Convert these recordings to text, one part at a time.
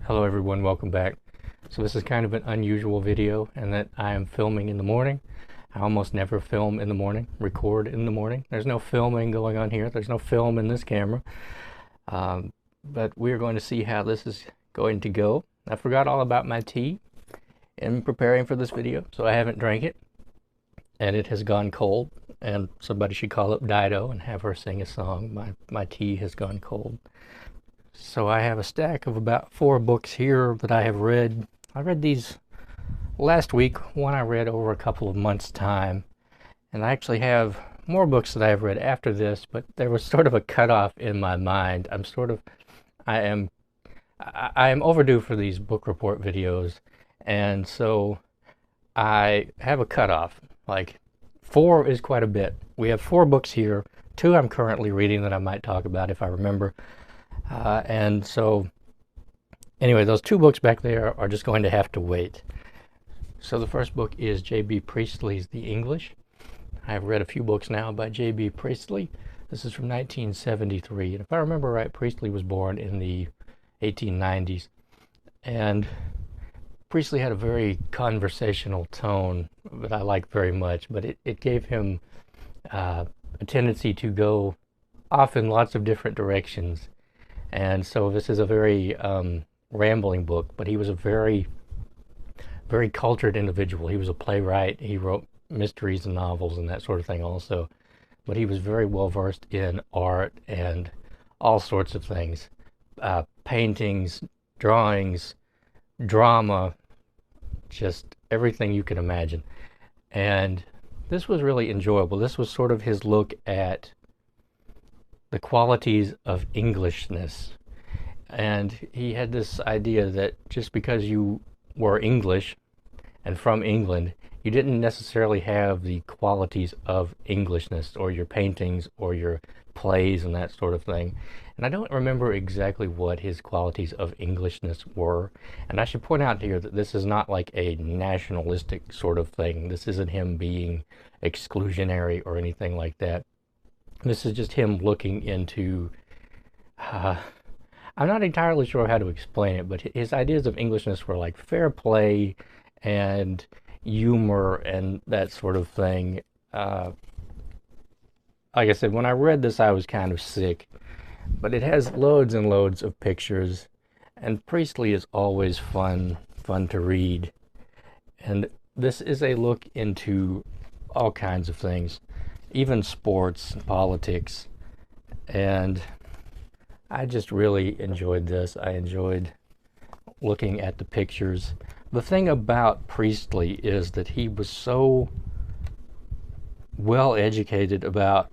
Hello everyone, welcome back. So this is kind of an unusual video in that I am filming in the morning. I almost never film in the morning, record in the morning. There's no filming going on here. There's no film in this camera. But we're going to see how this is going to go. I forgot all about my tea in preparing for this video, so I haven't drank it. And it has gone cold, and somebody should call up Dido and have her sing a song. My tea has gone cold. So I have a stack of about 4 books here that I have read. I read these last week, one I read over a couple of months' time. And I actually have more books that I have read after this, but there was sort of a cutoff in my mind. I am overdue for these book report videos, and so I have a cutoff. Like 4 is quite a bit. We have 4 books here. 2 I'm currently reading that I might talk about if I remember. And so, anyway, those 2 books back there are just going to have to wait. So the first book is J.B. Priestley's The English. I've read a few books now by J.B. Priestley. This is from 1973. And if I remember right, Priestley was born in the 1890s. And Priestley had a very conversational tone that I like very much, but it gave him a tendency to go off in lots of different directions. And so this is a very rambling book, but he was a very, very cultured individual. He was a playwright. He wrote mysteries and novels and that sort of thing also. But he was very well versed in art and all sorts of things. Paintings, drawings, drama, just everything you can imagine. And this was really enjoyable. This was sort of his look at the qualities of Englishness. And he had this idea that just because you were English and from England, you didn't necessarily have the qualities of Englishness, or your paintings or your plays and that sort of thing. And I don't remember exactly what his qualities of Englishness were. And I should point out here that this is not like a nationalistic sort of thing. This isn't him being exclusionary or anything like that. This is just him looking into, I'm not entirely sure how to explain it, but his ideas of Englishness were like fair play and humor and that sort of thing. Like I said, when I read this, I was kind of sick, but it has loads and loads of pictures, and Priestley is always fun to read. And this is a look into all kinds of things, even sports, politics, and I just really enjoyed this. I enjoyed looking at the pictures. The thing about Priestley is that he was so well educated about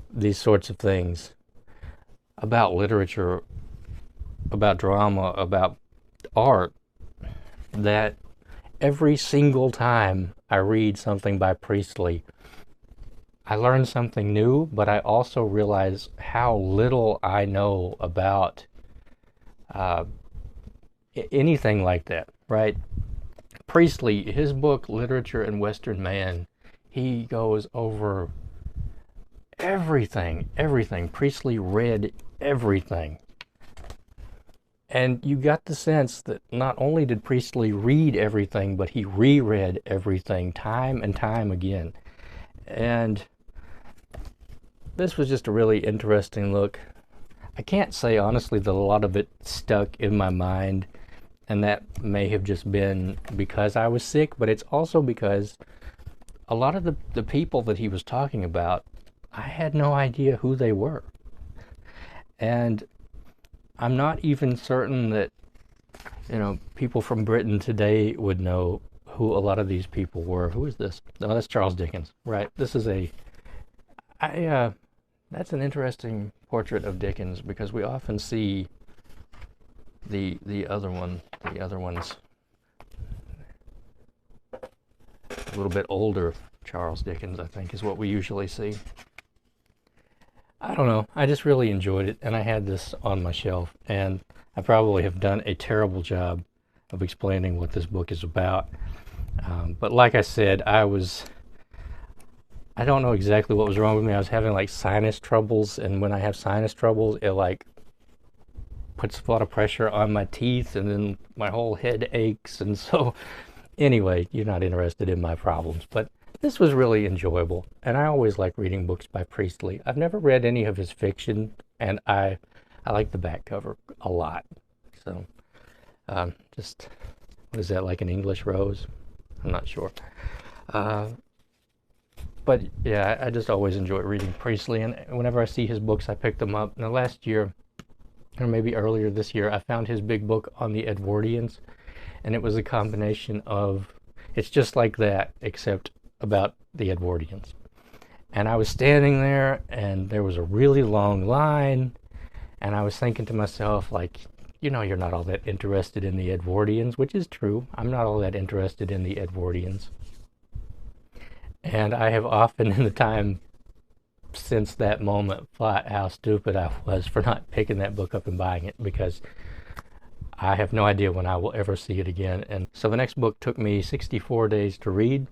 these sorts of things, about literature, about drama, about art, that every single time I read something by Priestley, I learn something new, but I also realize how little I know about anything like that, right? Priestley, his book, Literature and Western Man, he goes over everything. Priestley read everything. And you got the sense that not only did Priestley read everything, but he reread everything time and time again. And this was just a really interesting look. I can't say honestly that a lot of it stuck in my mind, and that may have just been because I was sick, but it's also because a lot of the people that he was talking about, I had no idea who they were. And I'm not even certain that, people from Britain today would know who a lot of these people were. Who is this? No, that's Charles Dickens, right? This is that's an interesting portrait of Dickens, because we often see the other ones a little bit older. Charles Dickens, I think, is what we usually see. I don't know. I just really enjoyed it, and I had this on my shelf, and I probably have done a terrible job of explaining what this book is about. But like I said, I don't know exactly what was wrong with me. I was having like sinus troubles, and when I have sinus troubles, it like puts a lot of pressure on my teeth, and then my whole head aches. And so, anyway, you're not interested in my problems. But this was really enjoyable, and I always like reading books by Priestley. I've never read any of his fiction, and I like the back cover a lot. So, just, what is that, like an English rose? I'm not sure. But yeah, I just always enjoy reading Priestley, and whenever I see his books, I pick them up. Now, last year, or maybe earlier this year, I found his big book on the Edwardians, and it was a combination of, it's just like that, except about the Edwardians. And I was standing there, and there was a really long line, and I was thinking to myself, like, you know, you're not all that interested in the Edwardians, which is true. I'm not all that interested in the Edwardians. And I have often in the time since that moment thought how stupid I was for not picking that book up and buying it, because I have no idea when I will ever see it again. And so the next book took me 64 days to read,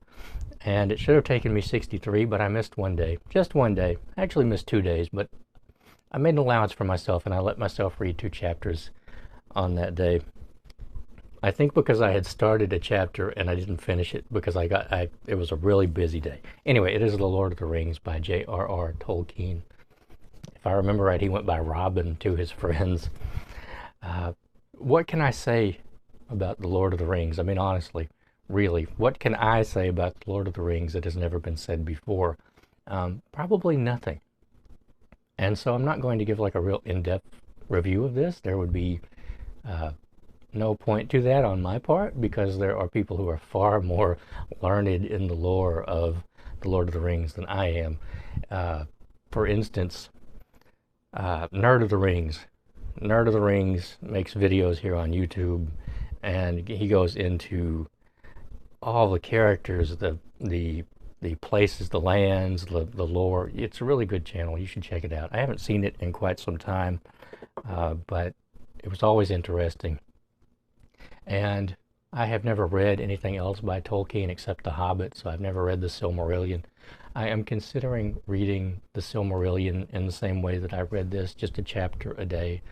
and it should have taken me 63, but I missed one day. Just one day. I actually missed 2 days, but I made an allowance for myself, and I let myself read 2 chapters on that day. I think because I had started a chapter and I didn't finish it because it was a really busy day. Anyway, it is The Lord of the Rings by J.R.R. Tolkien. If I remember right, he went by Robin to his friends. What can I say about The Lord of the Rings? I mean, honestly, really, what can I say about The Lord of the Rings that has never been said before? Probably nothing. And so I'm not going to give like a real in-depth review of this. There would be no point to that on my part, because there are people who are far more learned in the lore of The Lord of the Rings than I am. For instance, Nerd of the Rings. Nerd of the Rings makes videos here on YouTube, and he goes into all the characters, the places, the lands, the lore. It's a really good channel. You should check it out. I haven't seen it in quite some time, but it was always interesting. And I have never read anything else by Tolkien except The Hobbit, so I've never read the Silmarillion. I am considering reading the Silmarillion in the same way that I read this, just a chapter a day.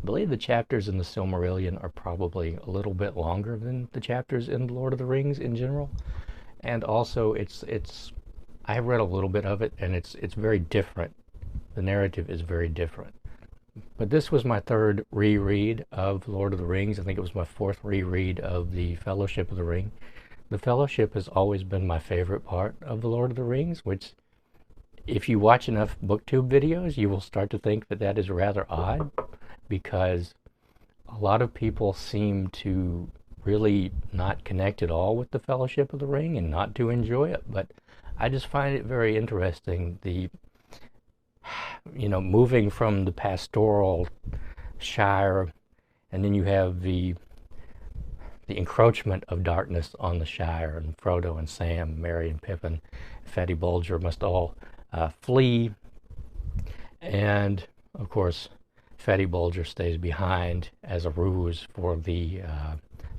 I believe the chapters in the Silmarillion are probably a little bit longer than the chapters in Lord of the Rings in general. And also, I have read a little bit of it, and it's very different. The narrative is very different. But this was my 3rd reread of Lord of the Rings. I think it was my 4th reread of the Fellowship of the Ring. The Fellowship has always been my favorite part of the Lord of the Rings, which, if you watch enough Booktube videos, you will start to think that that is rather odd, because a lot of people seem to really not connect at all with the Fellowship of the Ring and not to enjoy it. But I just find it very interesting, moving from the pastoral Shire, and then you have the encroachment of darkness on the Shire, and Frodo and Sam, Merry and Pippin, Fatty Bulger must all flee, and of course Fatty Bulger stays behind as a ruse for the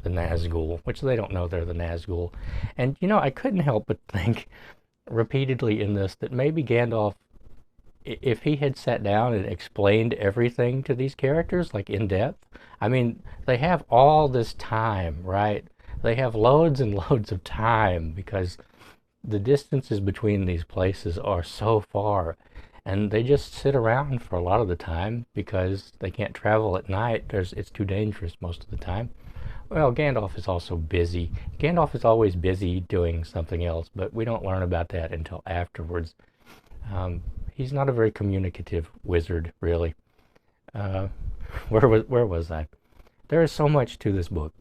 Nazgul, which they don't know they're the Nazgul. And I couldn't help but think repeatedly in this that maybe Gandalf, if he had sat down and explained everything to these characters, like in depth, I mean, they have all this time, right? They have loads and loads of time, because the distances between these places are so far, and they just sit around for a lot of the time because they can't travel at night. It's too dangerous most of the time. Well, Gandalf is also busy. Gandalf is always busy doing something else, but we don't learn about that until afterwards. He's not a very communicative wizard, really. Where was I? There is so much to this book.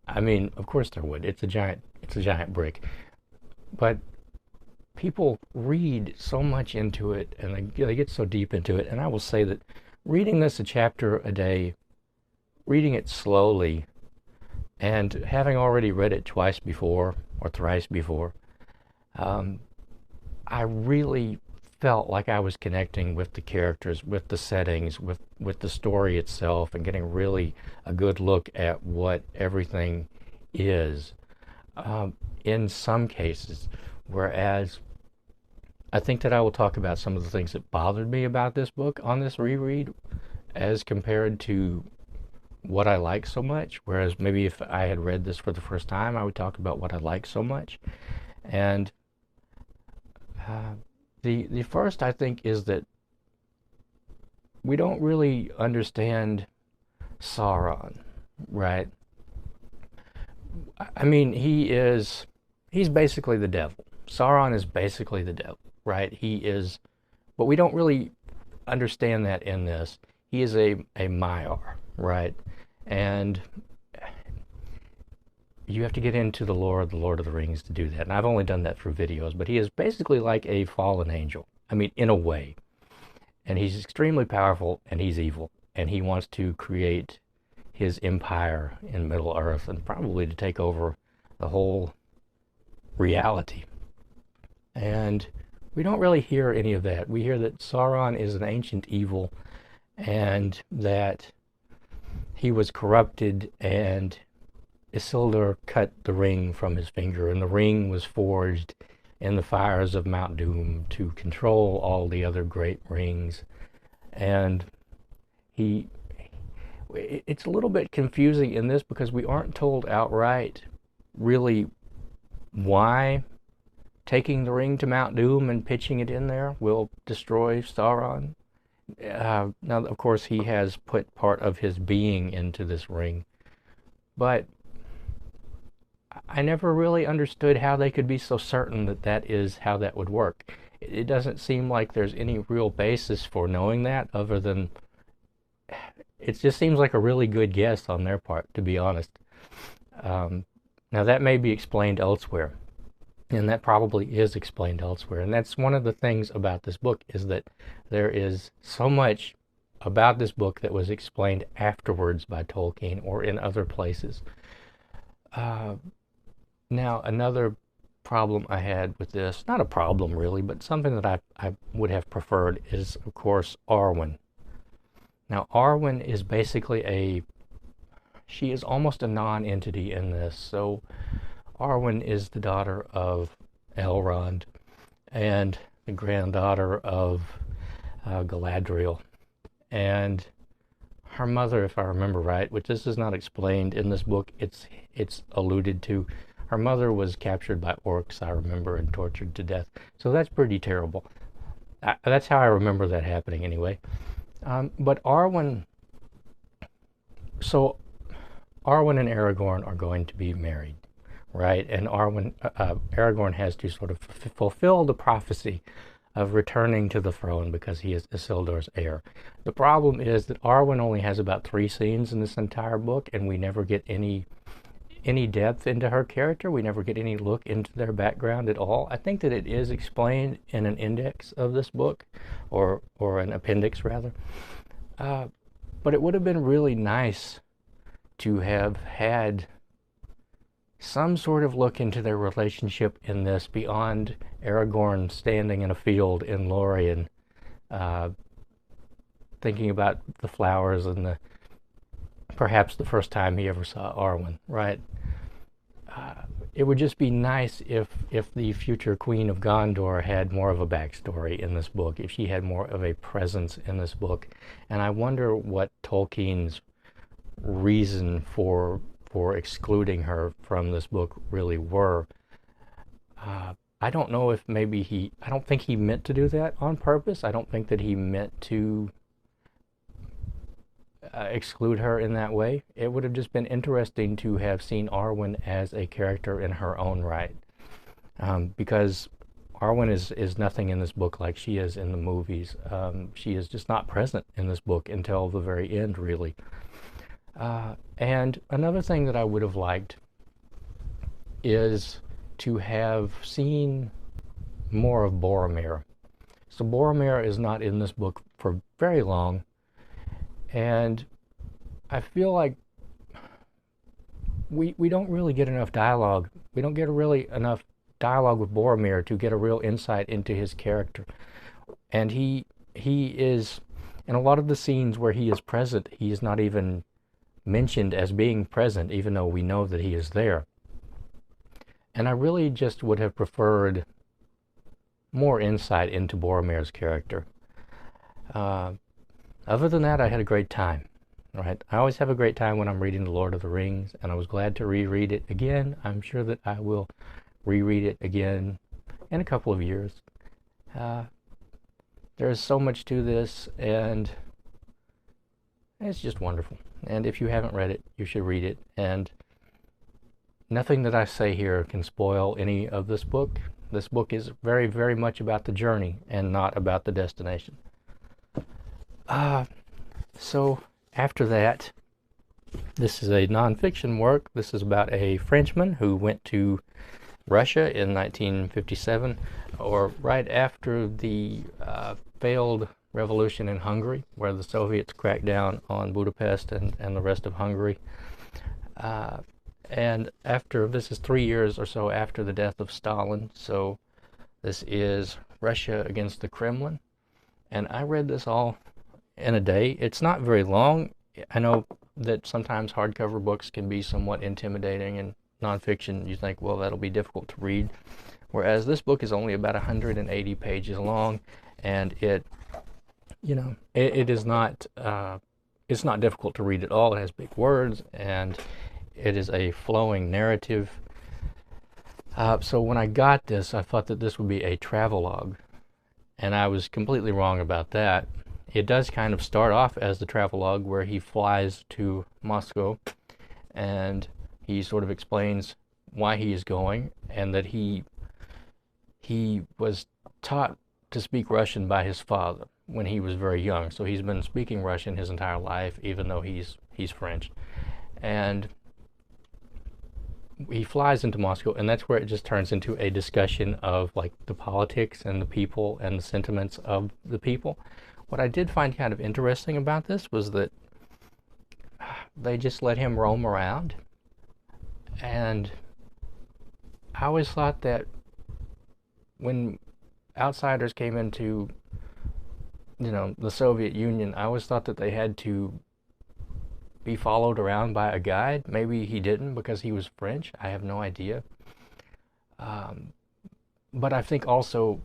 I mean, of course there would. It's a giant brick. But people read so much into it, and they get so deep into it. And I will say that reading this a chapter a day, reading it slowly, and having already read it twice before or thrice before, I really felt like I was connecting with the characters, with the settings, with the story itself, and getting really a good look at what everything is in some cases. Whereas I think that I will talk about some of the things that bothered me about this book on this reread as compared to what I like so much, whereas maybe if I had read this for the first time, I would talk about what I like so much. And the first, I think, is that we don't really understand Sauron, right? I mean, he's basically the devil. Sauron is basically the devil, right? He is, but we don't really understand that in this. He is a Maiar, right? And you have to get into the lore of the Lord of the Rings to do that. And I've only done that for videos, but he is basically like a fallen angel. I mean, in a way. And he's extremely powerful, and he's evil. And he wants to create his empire in Middle-earth, and probably to take over the whole reality. And we don't really hear any of that. We hear that Sauron is an ancient evil, and that he was corrupted, and Isildur cut the ring from his finger, and the ring was forged in the fires of Mount Doom to control all the other great rings. And it's a little bit confusing in this because we aren't told outright really why taking the ring to Mount Doom and pitching it in there will destroy Sauron. Now, of course, he has put part of his being into this ring, but I never really understood how they could be so certain that that is how that would work. It doesn't seem like there's any real basis for knowing that, other than it just seems like a really good guess on their part, to be honest. Now, that may be explained elsewhere, and that probably is explained elsewhere. And that's one of the things about this book, is that there is so much about this book that was explained afterwards by Tolkien or in other places. Now, another problem I had with this, not a problem really, but something that I would have preferred is, of course, Arwen. Now, Arwen is basically she is almost a non-entity in this. So Arwen is the daughter of Elrond and the granddaughter of Galadriel. And her mother, if I remember right, which this is not explained in this book, it's alluded to. Her mother was captured by orcs, I remember, and tortured to death. So that's pretty terrible. That's how I remember that happening anyway. But Arwen and Aragorn are going to be married, right? And Aragorn has to sort of fulfill the prophecy of returning to the throne because he is Isildur's heir. The problem is that Arwen only has about 3 scenes in this entire book, and we never get any depth into her character. We never get any look into their background at all. I think that it is explained in an index of this book, or an appendix rather. But it would have been really nice to have had some sort of look into their relationship in this, beyond Aragorn standing in a field in Lorien, thinking about the flowers and perhaps the first time he ever saw Arwen, right? It would just be nice if the future Queen of Gondor had more of a backstory in this book, if she had more of a presence in this book. And I wonder what Tolkien's reason for excluding her from this book really were. I don't know if maybe I don't think he meant to do that on purpose. I don't think that he meant to exclude her in that way. It would have just been interesting to have seen Arwen as a character in her own right, because Arwen is nothing in this book like she is in the movies. She is just not present in this book until the very end, really. And another thing that I would have liked is to have seen more of Boromir. So Boromir is not in this book for very long, and I feel like we don't really get enough dialogue. We don't get really enough dialogue with Boromir to get a real insight into his character. And he is, in a lot of the scenes where he is present, he is not even mentioned as being present, even though we know that he is there. And I really just would have preferred more insight into Boromir's character. Other than that, I had a great time. Right? I always have a great time when I'm reading The Lord of the Rings, and I was glad to reread it again. I'm sure that I will reread it again in a couple of years. Uh, there's so much to this, and it's just wonderful. And if you haven't read it, you should read it. And nothing that I say here can spoil any of this book. This book is very, very much about the journey and not about the destination. So after that, this is a nonfiction work. This is about a Frenchman who went to Russia in 1957, or right after the failed revolution in Hungary, where the Soviets cracked down on Budapest and the rest of Hungary. And after, this is 3 years or so after the death of Stalin, so this is Russia against the Kremlin. And I read this all in a day. It's not very long. I know that sometimes hardcover books can be somewhat intimidating, and nonfiction, you think, well, that'll be difficult to read. Whereas this book is only about 180 pages long, and it is not, it's not difficult to read at all. It has big words, and it is a flowing narrative. So when I got this, I thought that this would be a travelogue, and I was completely wrong about that. It does kind of start off as the travelogue, where he flies to Moscow, and he sort of explains why he is going, and that he was taught to speak Russian by his father when he was very young. So he's been speaking Russian his entire life, even though he's French. And he flies into Moscow, and that's where it just turns into a discussion of like the politics and the people and the sentiments of the people. What I did find kind of interesting about this was that they just let him roam around, and I always thought that when outsiders came into, the Soviet Union, I always thought that they had to be followed around by a guide. Maybe he didn't because he was French. I have no idea. But I think also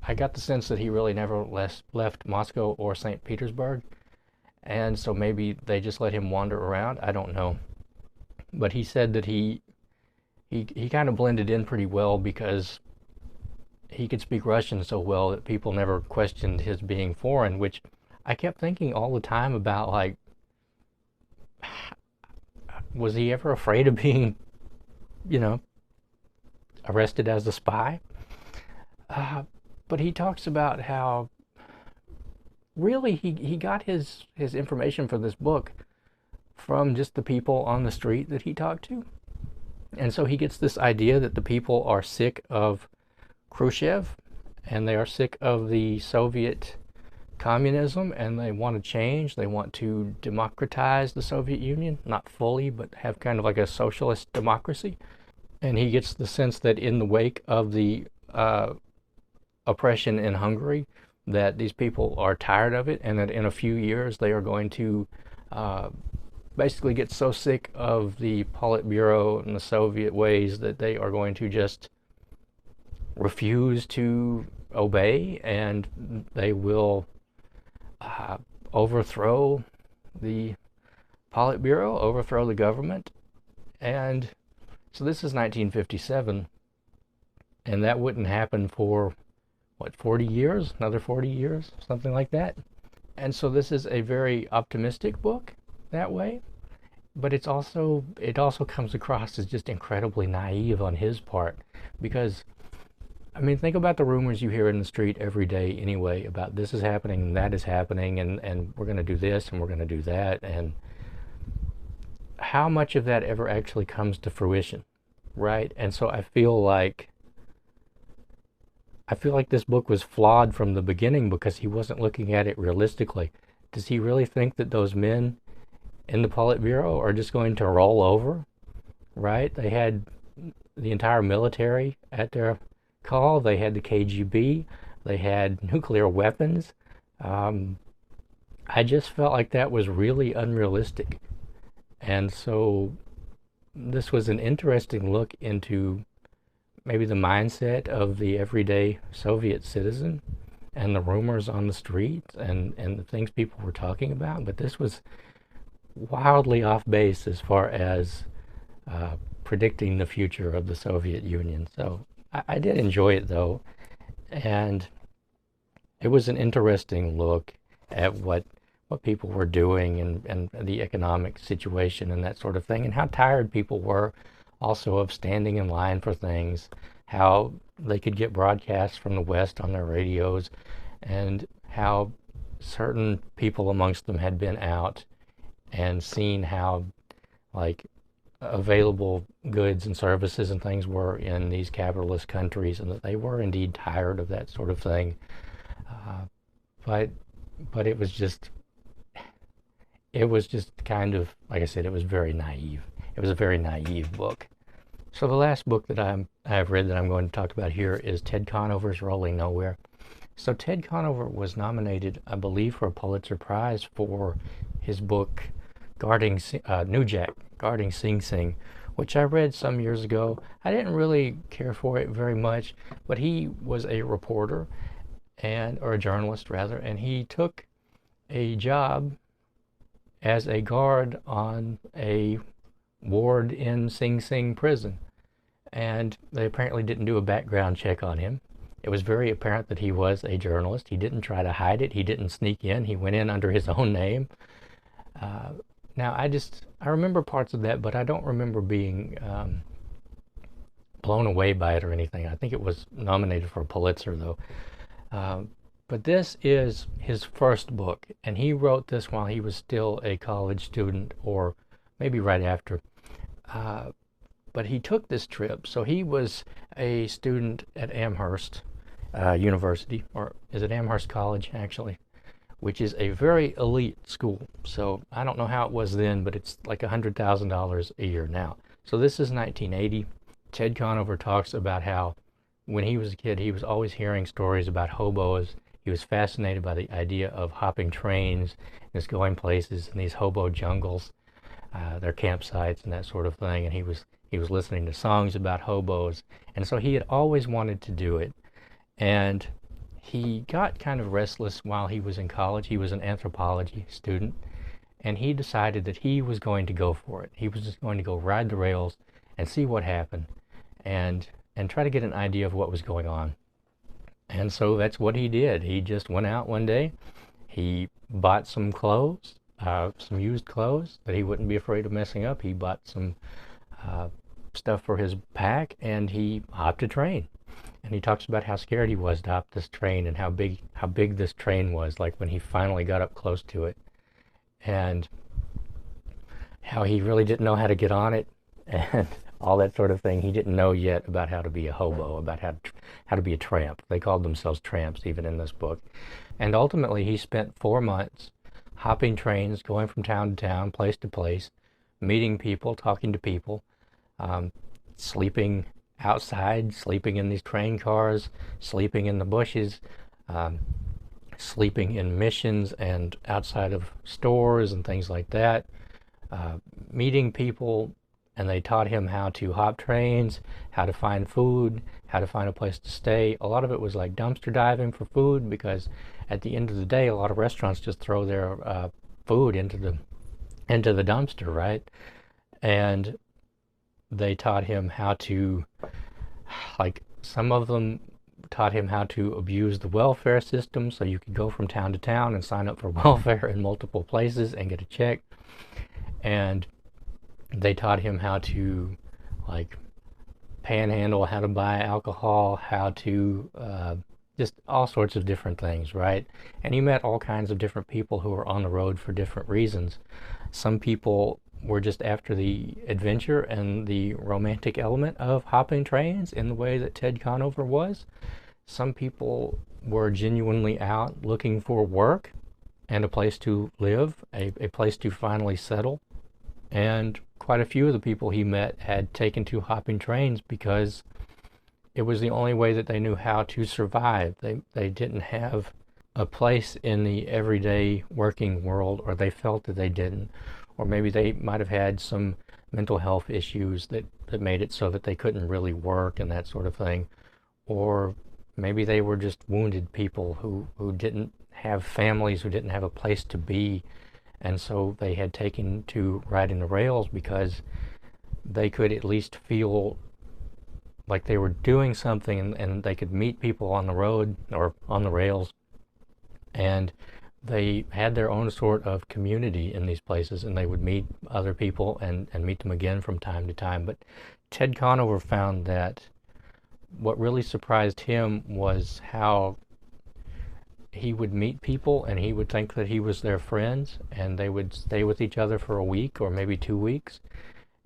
I got the sense that he really never left Moscow or St. Petersburg, and so maybe they just let him wander around. I don't know. But he said that he kind of blended in pretty well because he could speak Russian so well that people never questioned his being foreign, which I kept thinking all the time about, like, was he ever afraid of being, arrested as a spy? But he talks about how really he got his information for this book from just the people on the street that he talked to. And so he gets this idea that the people are sick of Khrushchev, and they are sick of the Soviet communism, and they want to change. They want to democratize the Soviet Union, not fully, but have kind of like a socialist democracy. And he gets the sense that in the wake of the oppression in Hungary, that these people are tired of it, and that in a few years they are going to basically get so sick of the Politburo and the Soviet ways that they are going to just refuse to obey, and they will overthrow the Politburo, overthrow the government. And so this is 1957, and that wouldn't happen for, 40 years? Another 40 years? Something like that. And so this is a very optimistic book that way, but it also comes across as just incredibly naive on his part, because think about the rumors you hear in the street every day anyway about this is happening and that is happening, and we're going to do this and we're going to do that, and how much of that ever actually comes to fruition, right? And so I feel like this book was flawed from the beginning because he wasn't looking at it realistically. Does he really think that those men in the Politburo are just going to roll over, right? They had the entire military at their call. They had the KGB. They had nuclear weapons. I just felt like that was really unrealistic. And so this was an interesting look into maybe the mindset of the everyday Soviet citizen, and the rumors on the streets and the things people were talking about, but this was wildly off base as far as predicting the future of the Soviet Union. So I did enjoy it though, and it was an interesting look at what people were doing and the economic situation and that sort of thing, and how tired people were also of standing in line for things, how they could get broadcasts from the West on their radios, and how certain people amongst them had been out and seen how like available goods and services and things were in these capitalist countries, and that they were indeed tired of that sort of thing. But it was just kind of, like I said, it was very naive. It was a very naive book. So the last book that I've read that I'm going to talk about here is Ted Conover's Rolling Nowhere. So Ted Conover was nominated, I believe, for a Pulitzer Prize for his book New Jack, Guarding Sing Sing, which I read some years ago. I didn't really care for it very much, but he was a reporter, or a journalist rather, and he took a job as a guard on a ward in Sing Sing prison. And they apparently didn't do a background check on him. It was very apparent that he was a journalist. He didn't try to hide it. He didn't sneak in. He went in under his own name. Now, I remember parts of that, but I don't remember being blown away by it or anything. I think it was nominated for a Pulitzer, though. But this is his first book, and he wrote this while he was still a college student, or maybe right after. But he took this trip. So he was a student at Amherst University, or is it Amherst College, actually, which is a very elite school. So I don't know how it was then, but it's like $100,000 a year now. So this is 1980. Ted Conover talks about how when he was a kid, he was always hearing stories about hobos. He was fascinated by the idea of hopping trains and just going places in these hobo jungles, their campsites and that sort of thing. And he was listening to songs about hobos, and so he had always wanted to do it. And he got kind of restless while he was in college. He was an anthropology student, and he decided that he was going to go for it. He was just going to go ride the rails and see what happened, and try to get an idea of what was going on. And so that's what he did. He just went out one day. He bought some clothes, some used clothes that he wouldn't be afraid of messing up. He bought some stuff for his pack, and he hopped a train. And he talks about how scared he was to hop this train, and how big this train was, like when he finally got up close to it, and how he really didn't know how to get on it, and all that sort of thing. He didn't know yet about how to be a hobo, about how to be a tramp. They called themselves tramps even in this book. And ultimately he spent 4 months hopping trains, going from town to town, place to place, meeting people, talking to people, sleeping outside, sleeping in these train cars, sleeping in the bushes, sleeping in missions and outside of stores and things like that, meeting people. And they taught him how to hop trains, how to find food, how to find a place to stay. A lot of it was like dumpster diving for food, because at the end of the day, a lot of restaurants just throw their food into the dumpster, right? And they taught him how to, like, some of them taught him how to abuse the welfare system, so you could go from town to town and sign up for welfare in multiple places and get a check. And they taught him how to, like, panhandle, how to buy alcohol, how to just all sorts of different things, right? And he met all kinds of different people who were on the road for different reasons. Some people were just after the adventure and the romantic element of hopping trains in the way that Ted Conover was. Some people were genuinely out looking for work and a place to live, a place to finally settle. And quite a few of the people he met had taken to hopping trains because it was the only way that they knew how to survive. They didn't have a place in the everyday working world, or they felt that they didn't. Or maybe they might have had some mental health issues that made it so that they couldn't really work and that sort of thing. Or maybe they were just wounded people who didn't have families, who didn't have a place to be, and so they had taken to riding the rails because they could at least feel like they were doing something, and they could meet people on the road or on the rails, and they had their own sort of community in these places, and they would meet other people and meet them again from time to time. But Ted Conover found that what really surprised him was how he would meet people and he would think that he was their friends, and they would stay with each other for a week or maybe 2 weeks,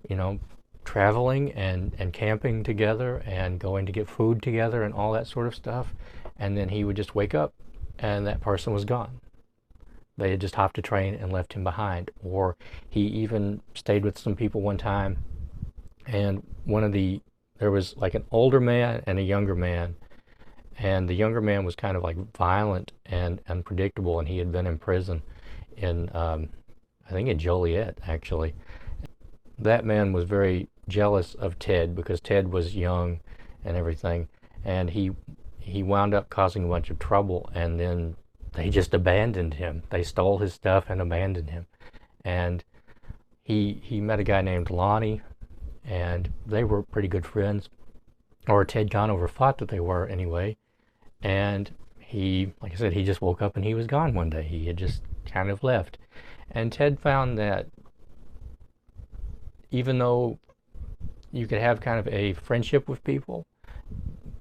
you know, traveling and camping together and going to get food together and all that sort of stuff. And then he would just wake up and that person was gone. They had just hopped a train and left him behind. Or he even stayed with some people one time, and there was like an older man and a younger man, and the younger man was kind of like violent and unpredictable, and he had been in prison in, I think in Joliet, actually. That man was very jealous of Ted because Ted was young and everything, and he wound up causing a bunch of trouble, and then they just abandoned him. They stole his stuff and abandoned him. And he met a guy named Lonnie, and they were pretty good friends, or Ted Conover thought that they were anyway. And he, like I said, he just woke up and he was gone one day. He had just kind of left. And Ted found that even though you could have kind of a friendship with people,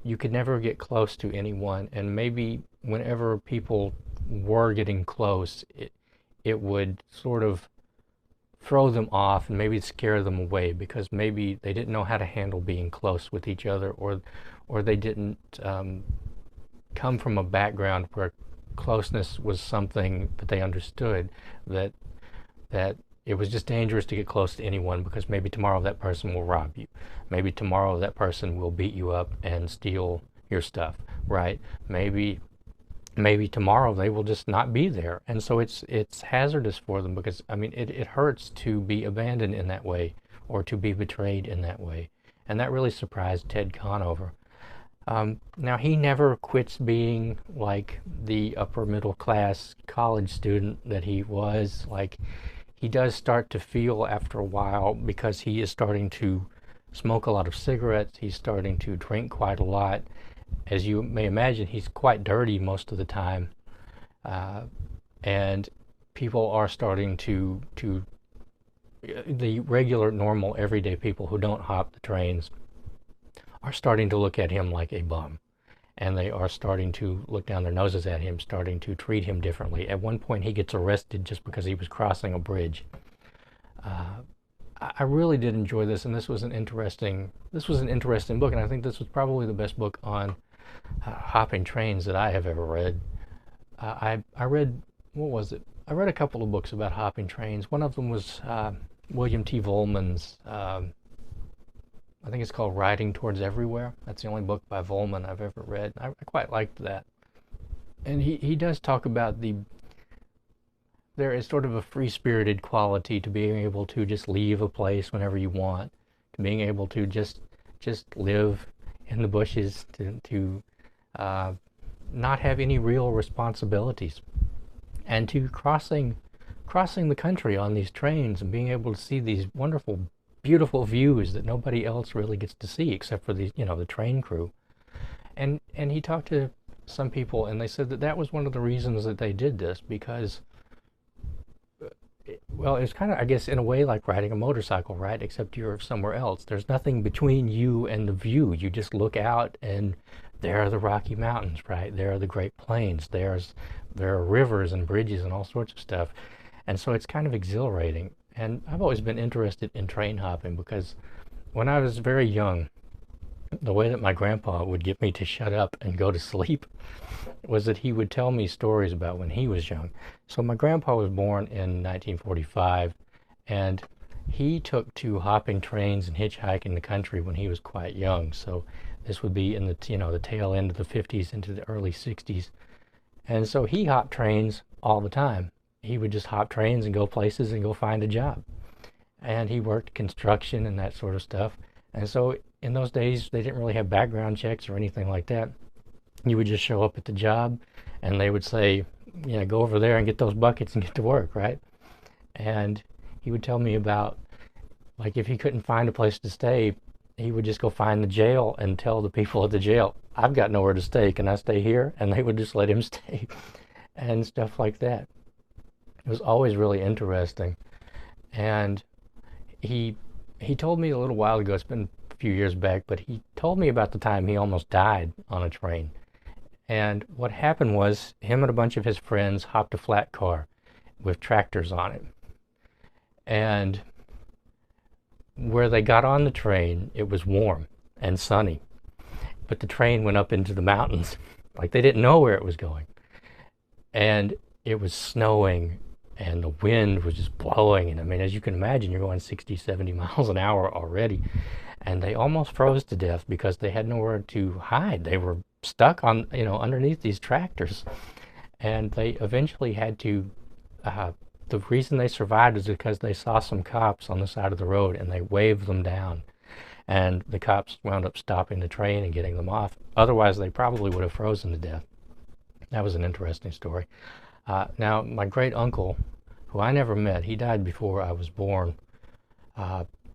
you could never get close to anyone. And maybe whenever people were getting close, it would sort of throw them off and maybe scare them away, because maybe they didn't know how to handle being close with each other, or they didn't come from a background where closeness was something that they understood, that it was just dangerous to get close to anyone, because maybe tomorrow that person will rob you. Maybe tomorrow that person will beat you up and steal your stuff, right? Maybe tomorrow they will just not be there. And so it's hazardous for them, because I mean it hurts to be abandoned in that way, or to be betrayed in that way. And that really surprised Ted Conover. Now, he never quits being like the upper middle class college student that he was. Like, he does start to feel after a while, because he is starting to smoke a lot of cigarettes, he's starting to drink quite a lot. As you may imagine, he's quite dirty most of the time, and people are starting to the regular, normal, everyday people who don't hop the trains are starting to look at him like a bum, and they are starting to look down their noses at him, starting to treat him differently. At one point, he gets arrested just because he was crossing a bridge. I really did enjoy this, and this was an interesting book, and I think this was probably the best book on hopping trains that I have ever read. I read, what was it? I read a couple of books about hopping trains. One of them was William T. Vollmann's, I think it's called Riding Towards Everywhere. That's the only book by Vollmann I've ever read. I quite liked that. And he does talk about there is sort of a free-spirited quality to being able to just leave a place whenever you want, to being able to just live in the bushes, to not have any real responsibilities, and to crossing the country on these trains and being able to see these wonderful, beautiful views that nobody else really gets to see except for the train crew. And he talked to some people, and they said that was one of the reasons that they did this, because well, it's kind of, I guess, in a way like riding a motorcycle, right? Except you're somewhere else. There's nothing between you and the view. You just look out, and there are the Rocky Mountains, right? There are the Great Plains. There are rivers and bridges and all sorts of stuff. And so it's kind of exhilarating. And I've always been interested in train hopping, because when I was very young, the way that my grandpa would get me to shut up and go to sleep was that he would tell me stories about when he was young. So my grandpa was born in 1945, and he took to hopping trains and hitchhiking the country when he was quite young. So this would be in the tail end of the 50s into the early 60s. And so he hopped trains all the time. He would just hop trains and go places and go find a job. And he worked construction and that sort of stuff. And so in those days, they didn't really have background checks or anything like that. You would just show up at the job, and they would say, go over there and get those buckets and get to work, right? And he would tell me about, like, if he couldn't find a place to stay, he would just go find the jail and tell the people at the jail, I've got nowhere to stay. Can I stay here? And they would just let him stay and stuff like that. It was always really interesting. And he told me a little while ago, it's been a few years back, but he told me about the time he almost died on a train. And what happened was him and a bunch of his friends hopped a flat car with tractors on it. And where they got on the train, it was warm and sunny. But the train went up into the mountains. Like, they didn't know where it was going. And it was snowing, and the wind was just blowing. And I mean, as you can imagine, you're going 60, 70 miles an hour already. And they almost froze to death because they had nowhere to hide. They were stuck on, underneath these tractors. And they eventually had to, the reason they survived is because they saw some cops on the side of the road and they waved them down. And the cops wound up stopping the train and getting them off. Otherwise, they probably would have frozen to death. That was an interesting story. Now, my great uncle, who I never met, he died before I was born.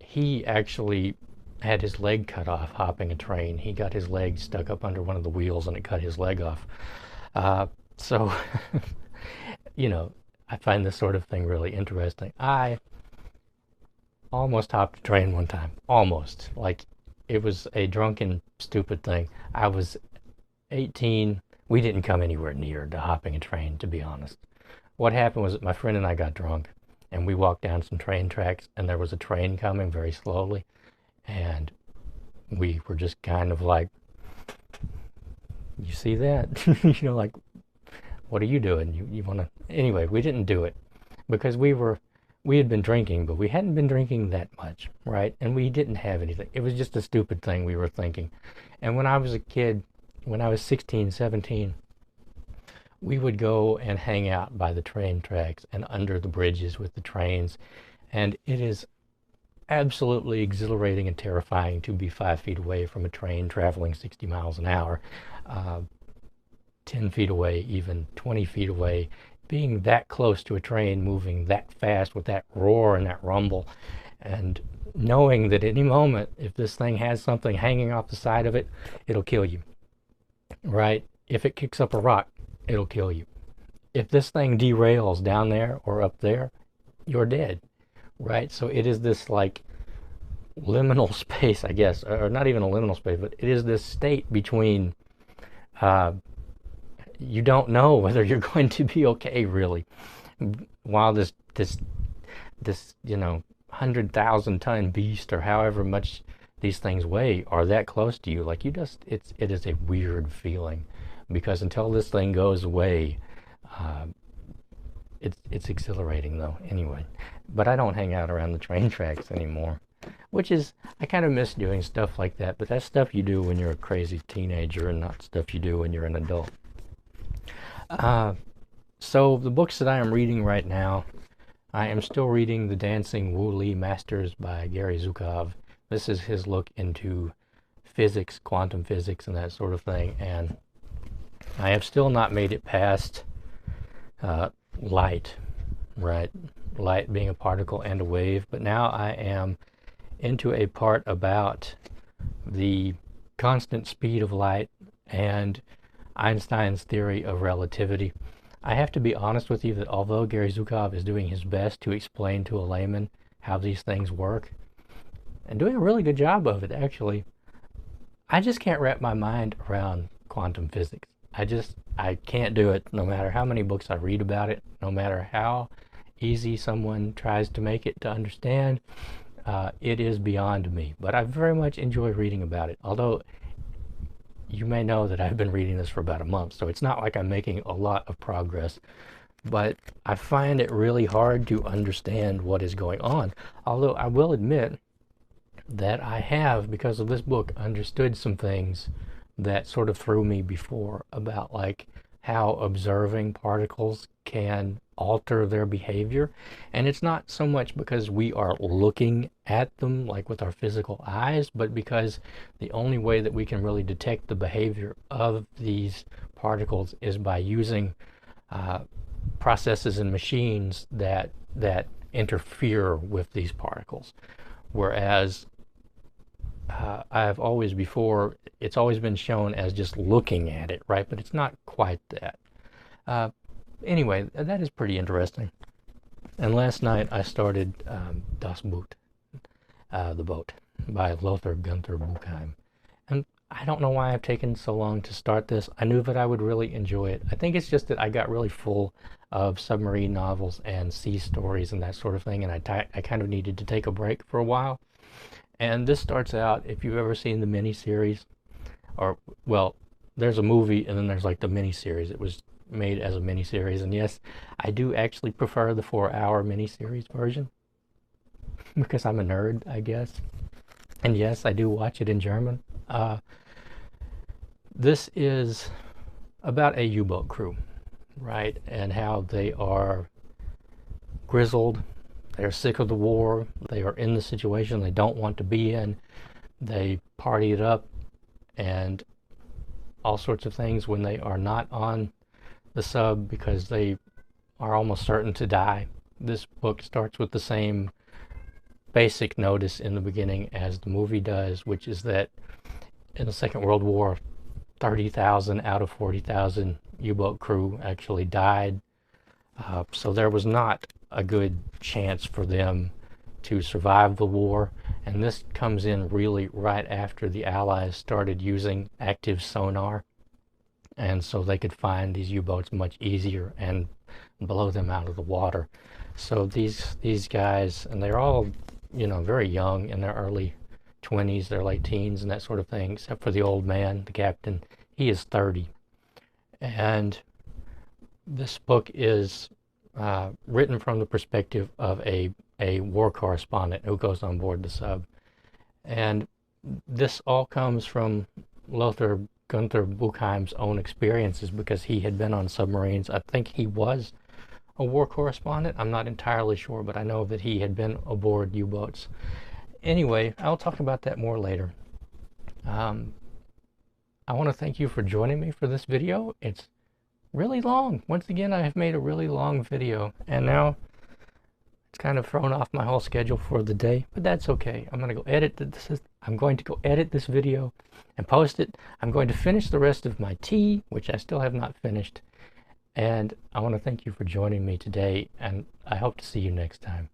He actually had his leg cut off hopping a train. He got his leg stuck up under one of the wheels and it cut his leg off. So, I find this sort of thing really interesting. I almost hopped a train one time. Almost. Like, it was a drunken, stupid thing. I was 18. We didn't come anywhere near to hopping a train, to be honest. What happened was that my friend and I got drunk, and we walked down some train tracks, and there was a train coming very slowly, and we were just kind of like, you see that? Like, what are you doing? You want to... Anyway, we didn't do it because we had been drinking, but we hadn't been drinking that much, right? And we didn't have anything. It was just a stupid thing we were thinking. And when I was a kid, when I was 16, 17, we would go and hang out by the train tracks and under the bridges with the trains. And it is absolutely exhilarating and terrifying to be 5 feet away from a train traveling 60 miles an hour, 10 feet away, even 20 feet away. Being that close to a train moving that fast with that roar and that rumble, and knowing that any moment, if this thing has something hanging off the side of it, it'll kill you, right? If it kicks up a rock, it'll kill you. If this thing derails down there or up there, you're dead, right? So it is this like liminal space, I guess, or not even a liminal space, but it is this state between you don't know whether you're going to be okay, really, while this 100,000 ton beast or however much these things weigh are that close to you. Like, it is a weird feeling, because until this thing goes away, it's exhilarating though. Anyway, but I don't hang out around the train tracks anymore, which is, I kind of miss doing stuff like that, but that's stuff you do when you're a crazy teenager and not stuff you do when you're an adult. So the books that I am reading right now, I am still reading The Dancing Wu-Li Masters by Gary Zukav. This is his look into physics, quantum physics, and that sort of thing. And I have still not made it past light, right? Light being a particle and a wave. But now I am into a part about the constant speed of light and Einstein's theory of relativity. I have to be honest with you that although Gary Zukav is doing his best to explain to a layman how these things work, and doing a really good job of it, actually, I just can't wrap my mind around quantum physics. I can't do it, no matter how many books I read about it, no matter how easy someone tries to make it to understand. It is beyond me, but I very much enjoy reading about it. Although you may know that I've been reading this for about a month, so it's not like I'm making a lot of progress, but I find it really hard to understand what is going on. Although I will admit that I have, because of this book, understood some things that sort of threw me before, about like how observing particles can alter their behavior. And it's not so much because we are looking at them like with our physical eyes, but because the only way that we can really detect the behavior of these particles is by using processes and machines that interfere with these particles. Whereas it's always been shown as just looking at it, right? But it's not quite that. Anyway, that is pretty interesting. And last night I started Das Boot, The Boat, by Lothar, Gunthar, Buchheim. And I don't know why I've taken so long to start this. I knew that I would really enjoy it. I think it's just that I got really full of submarine novels and sea stories and that sort of thing, and I kind of needed to take a break for a while. And this starts out, if you've ever seen the miniseries, or, well, there's a movie and then there's like the miniseries. It was made as a miniseries, and yes, I do actually prefer the 4-hour miniseries version because I'm a nerd, I guess. And yes, I do watch it in German. This is about a U-boat crew, right? And how they are grizzled. They're sick of the war. They are in the situation they don't want to be in. They party it up and all sorts of things when they are not on the sub because they are almost certain to die. This book starts with the same basic notice in the beginning as the movie does, which is that in the Second World War, 30,000 out of 40,000 U-boat crew actually died. So there was not a good chance for them to survive the war. And this comes in really right after the Allies started using active sonar. And so they could find these U-boats much easier and blow them out of the water. So these guys, and they're all, very young, in their early 20s, their late teens and that sort of thing, except for the old man, the captain. He is 30. And this book is written from the perspective of a war correspondent who goes on board the sub. And this all comes from Lothar Gunthar Buchheim's own experiences because he had been on submarines. I think he was a war correspondent. I'm not entirely sure, but I know that he had been aboard U-boats. Anyway, I'll talk about that more later. I want to thank you for joining me for this video. It's really long. Once again, I have made a really long video, and now it's kind of thrown off my whole schedule for the day, but that's okay. I'm going to go edit this. I'm going to go edit this video and post it. I'm going to finish the rest of my tea, which I still have not finished. And I want to thank you for joining me today, and I hope to see you next time.